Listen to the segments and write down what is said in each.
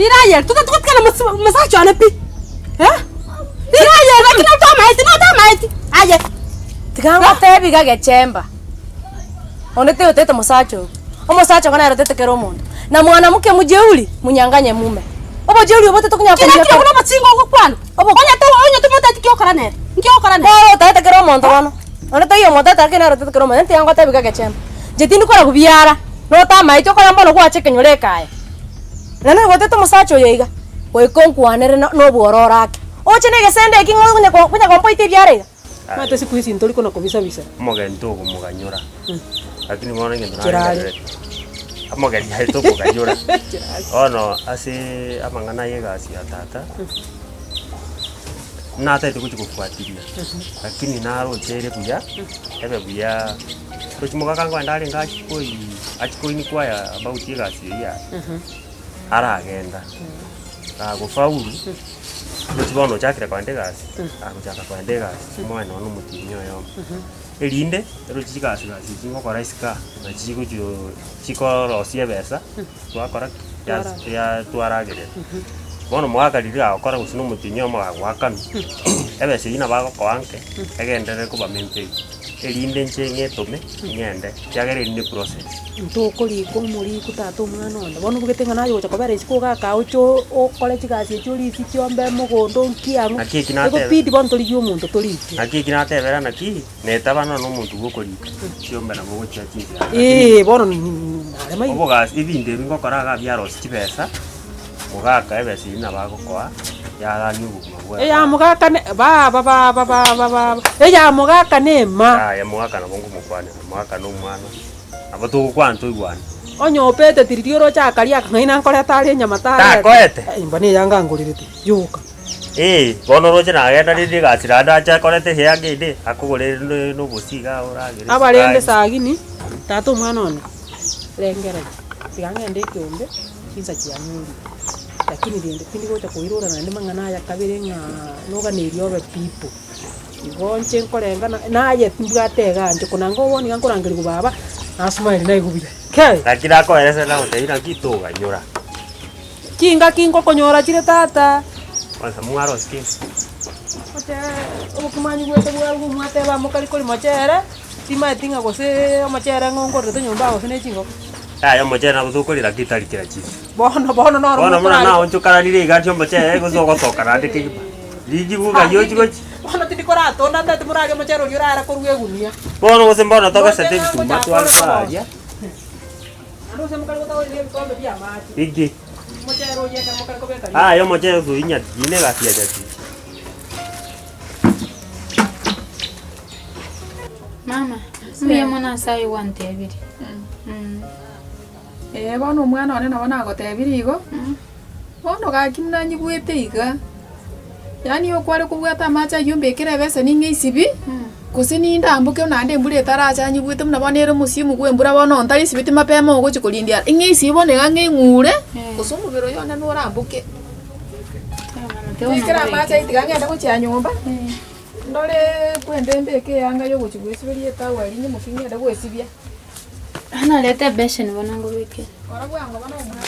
Tirayer, tukana masacho anapi. Tirayer, lakini utamaiti. Aje. Tikanga tebi gagechemba. Onete utete masacho. Omasacho kana rotete kero mundu. Na mwanamke mujeuli munyanganye mume. Obo jeuli obote tukunya kwa. Kila kuna matsingo ngokwano. Onya tu motati kyokara ne. Kyokara ne. Oh, tete kero mundu wano. Onete iyo motata kana rotete kero mundu. Nti yango tebi gagechemba. Jetindi kora kubiara. No tamaiti kora mbono kwa chekenyore kae. Nana gotete masacho yeiga. Wekonkwanere no bwororake. Oche nege sende kingo kunya kompoite biare. Mate siku hizi ntoliko na kubisa bisa. Mogento kumuganyura. Lakini mwana ngendo na. Amogari haito kuganyura. Ono ase amangana yega asi atata. Nata itukuti kufuatilia. Lakini naro chere buya. Ebe buya. Kuchimuka kangwa ndali ngachi koi. Achikoi ni kwaya about yega asi ya. Ara agenda. Kufaulu. Kuchibono chakira kwa ndegasi. Akuchaka kwa ndegasi. Mwana ono mutinyo yo. Elinde ruchikasi kasi chingo kwa raisika na chiku chiko rosia besa. Twakora ya twaragire. Bono mwaka lira akora gusino mutinyo mwakanu. Ebese ina bago kwanke. Egendere kuba mente. Elinde nchenge tome ngende. Kyagere ni process. Ntokoli ko muri kutato mwana onda. Bono bugetenga nayo cha kobere siko ka ucho okole chikasi churi sikyombe mugondo nkiangu. Akiki na tebe. Bidi bon toli yomuntu toli. Akiki na tebe na ki netaba no muntu gukori. Kyombe na mugo cyatinze. Bono arema. Oboga ibinde bingo koraga byaro sibesa. Mugaka ebese ina bago kwa. Ya nyugo. Ya mugaka ne ba. Ya mugaka ne ma. Ya mugaka na bongo mukwane. Mugaka no mwana. Abatu kwanto igwana. Onyo pete tirioro cha karia ngaina nkore tari nyama tari. Ta koete. Mbani yanga ngulirite. Yuka. Bono roje na agenda riri gachira ndacha korete he agende akugurire no busiga uragire. Abarende sagini tatu mwana ona. Lengera. Tiangende kyombe kinza kianyuri. Lakini ndiende pindi gocha kuirora na ndimangana ya kabire nga noga ne ryobe people. Ibonche nkorenga naye mbwatega nje kunanga woni gankurangiri kubaba asmaili naye kubire. Ke. Lakini akoerese na uteira kituga nyura. Kingo konyora chire tata. Kwanza mwaro skins. Ote obukumanyi gwete bwagu mwate ba mukali koli machere. Tima tinga gose machere ngongore to nyumba gose ne chingo. Yo machere na buzukulira kitari kira chi. Bono no. Bono muna na onchukara riri gacho machere gozo toka ndike. Liji buga yochi gochi. Bono tidikora tonda ndate murage machere yura ara koruwe gunia. Bono gose mbona toka sete bituma twalfaria. Ando se mukali gota oli kombe bia mati. Igi. Machere oje ka mukali kobeka. Yo machere zo inya dine gasia jati. Mama, mwe mwana sai wante abiri. Bono mwana one nabona agotebiri igo. Bono gakimna nyibwete iga. Yani okware kubwata macha yombekere bese ninge isibi. Kusini ndambuke nande mbure taracha nyibwete mna bonere musimu gwembura bono ntari sibiti mapema ogo chikulindia. Inge isibo ne gange ngure. Kusumu biro yona norambuke. Tikira macha itigange ndako cha nyumba. Ndole kwende mbeke yanga yo guchigwesiberie tawa rinye mukinge ndako esibia. Ana lete beshe ni bonango wike. Ora bwango bana umwana.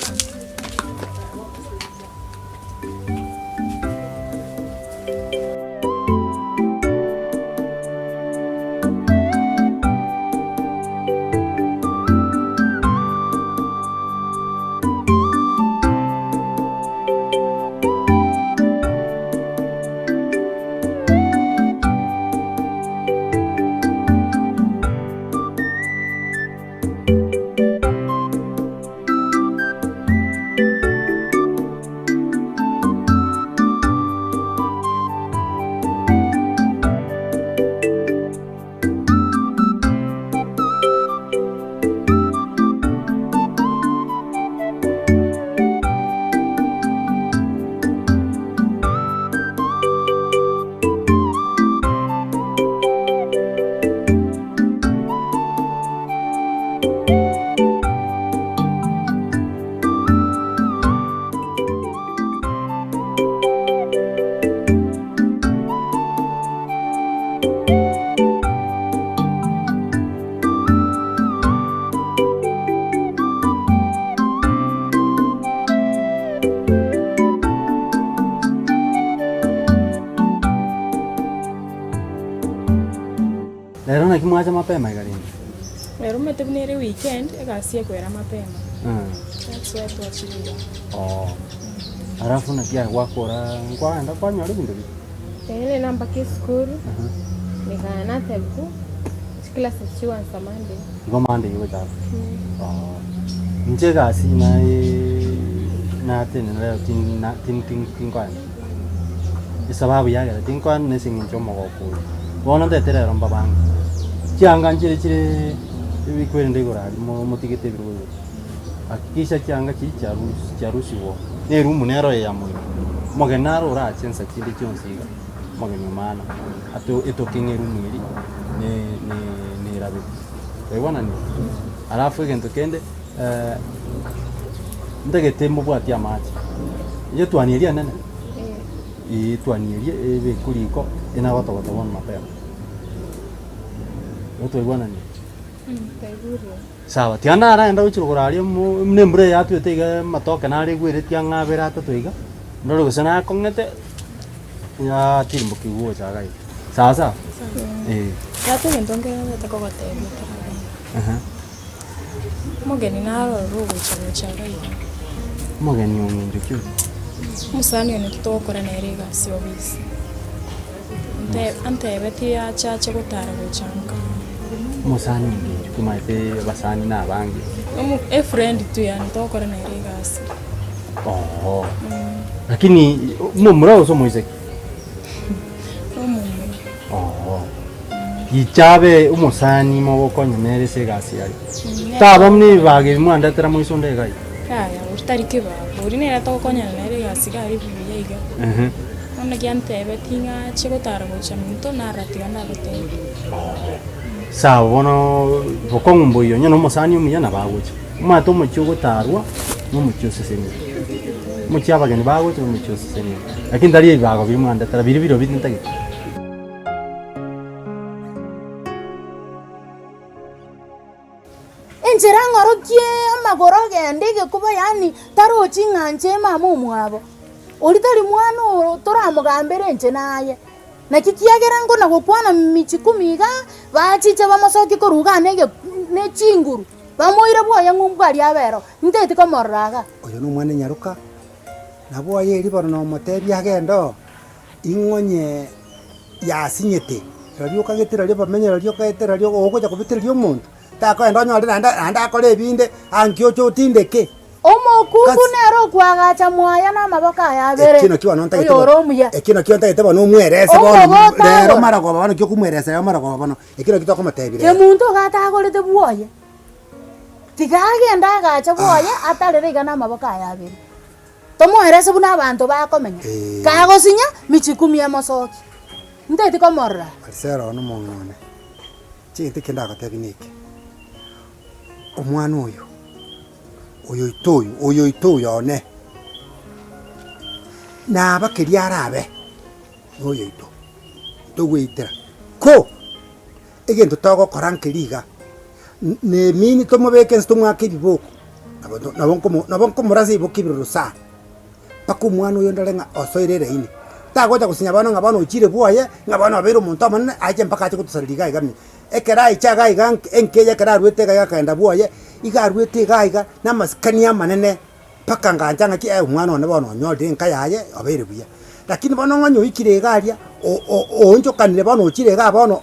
Lero na kimwacha mapema ikalini. Lero umetebunere weekend egasi ekwera mapema. That's why tuachiliwa. Oh. Alafu na kia wakora ngwaenda kwanyore bintu bi. Tengene namba ke school. Nikana tebu. Kila sesiwa nsamande. Ngomande yuko cha. Oh. Nje gasi na tena leo tin kwan. Isababu yake tin kwan ne singin chomo ko. Bona tetera romba bang. Chianga chire bikwende gorari mo tigete biru. Akisha chianga charusi wo. Ne rumu nero ya mo. Mogenaro ra chensa chinde chonsiga. Mogenu mana. Ato kinge rumu iri. Ne rabi. Ewana ni. Alafu gento kende ndagete mu bwati amachi. Ye twaniria nene. Twaniria ebe kuriko ina gotogoto won mapema. Yoto ewana ni. Taigurio. Sawa, tiana ara enda uchuruguraria mnembure ya tu teiga matoke na ri gwire tianga bera ta toiga. Ndoro gusana kongete ya timbo kiwo chagai. Sawa. Yato ngendonge nataka gotebe. Mogeni naro rugo chagai. Mogeni uminjo kyu. Musani ni kitokora na erega si obisi. Ante beti ya chache gutara guchanka. Musani kumaite basani na bangi. Friend tu yani tokora na erega si. Oh. Lakini mumra uso moizeki. Oh. Ichabe umusani mo konye se gasi ari. Tabo mni bage mwanda tera moisonde gai. Kaya utari kiba. Uri nera tokonya na erega si gari biya iga. Ona kiante tinga chegotara guchaminto na ratiga na gotebe. Sawa bono bokongumbo iyo nyono musani umuya na baguche. Mato muchugo tarwa no muchose semi. Muchaba gani baguche no muchose semi. Lakini ndari bago bimwanda tara biro bitintage. Enjera ngorokie amagoro gendege kuba yani taro chinganje mamu mwabo. Olitari mwana toramugambere nje naye. Na kikiagera ngo na gukwana michikumiga bachiche bamosoki koruga nege ne chinguru. Bamoire bwoya ngumbari abero. Ndete komorraga. Oyo no mwana nyaruka. Na bwoya eri bono no motebi agendo. Ingonye yasinyete. Radio kagete radio bamenye radio kagete radio ogoja kubitira ryo muntu. Tako endo nyore anda akore ebinde ankyo chotindeke. Omokungu nero kwagacha mwaya na maboka ya bere. Kino kiwa nonta gite. Kino kiwa nonta gite bono mwerese bono. Lero mara kwa bono kyo kumwerese ya mara kwa bono. Kino kitoko matebire. Ke muntu gata agorete bwoye. Tigage ndagacha bwoye atarerega na maboka ya bere. Tomwerese buna abantu bakomenya. Kagosinya michikumi ya mosoki. Ndete komorra. Sero no mongone. Chinte kenda gatebineke. Omwana oyo itoyo one na bakeria arabe oyo ito tugwitira ko egento togo korankeriga ne mini tomo vacancy tomo akibiboko nabonko murasi ibokibiro sa pako mwana oyo ndarenga osoirere ini tagoja kusinya bana ngabana ochire bwaye ngabana abero muntu amane aje mpaka ati kutusaliga igami ekera ichaga iga enkeje kera rwete ga kaenda bwaye iga rwete ga iga namaskania manene paka nganja ki mwana one bono nyode nkayaye abere buya lakini bono ngonyo ikire garia onjo kanire bono ochire ga bono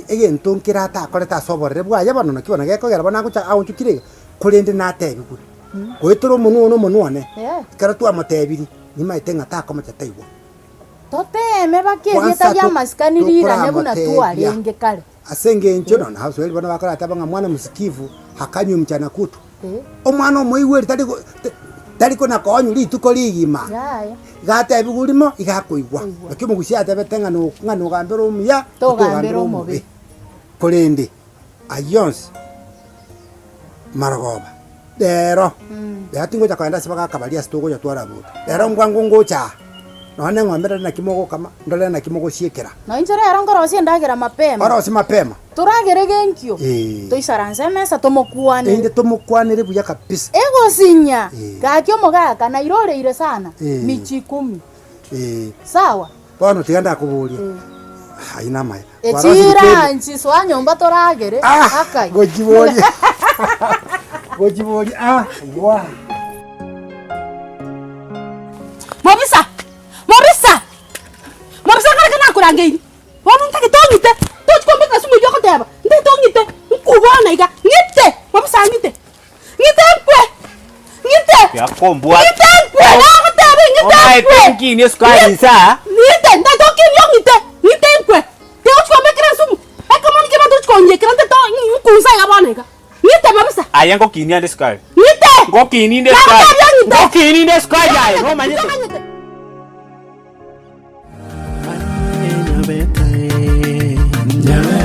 egento nkira ta koreta soborere bwaye bono nakibona gekogera bona gucha aonjo kire kurende na tebi kuri gwetoro munu one kera tu amatebiri nimaite ngata komacha taiwo toteme bakirieta ya maskanirira nebuna tu arenge kale asenge nchono na haso bona bakara tabanga mwana musikivu hakanyu mchana kutu omwana omoiweri tariko na konyu lituko ligima gata ebigulimo igakoigwa lakini mugusia tabetenga no ngano gambero muya to gambero mobe kolende ayons maragoba dero yatingo chakaenda sibaka kabalia stoko ya twara buta dero ngwango ngocha none ng'ombe na kimogo kama ndole na kimogo siekera no injera yarongoro si ndagira mapema oro mapema turagere genkyo toisaranze mesa tomokwane inde tomokwane buya kabisa ego sinya gakyo mogaka na iroreire sana michi 10 sawa bono tiganda kuburia haina maya echira nchiso anyomba toragere akai gojibori gojibori wa mobisa kana kana kurangeini wonu ntake tongite tochkombe kasumu yoko teba nte tongite nkubona iga ngite mobisa ngite ya kombwa ngite na tebe ngite thanki ni squad sa ngite nda tokin yo ngite nkwe te ochkombe krasumu akamoni ke batu chkonye krante to nkusa ya bona iga ngite mobisa ayango kinia de squad ngite ngokini de squad ya no manyete Nyabetae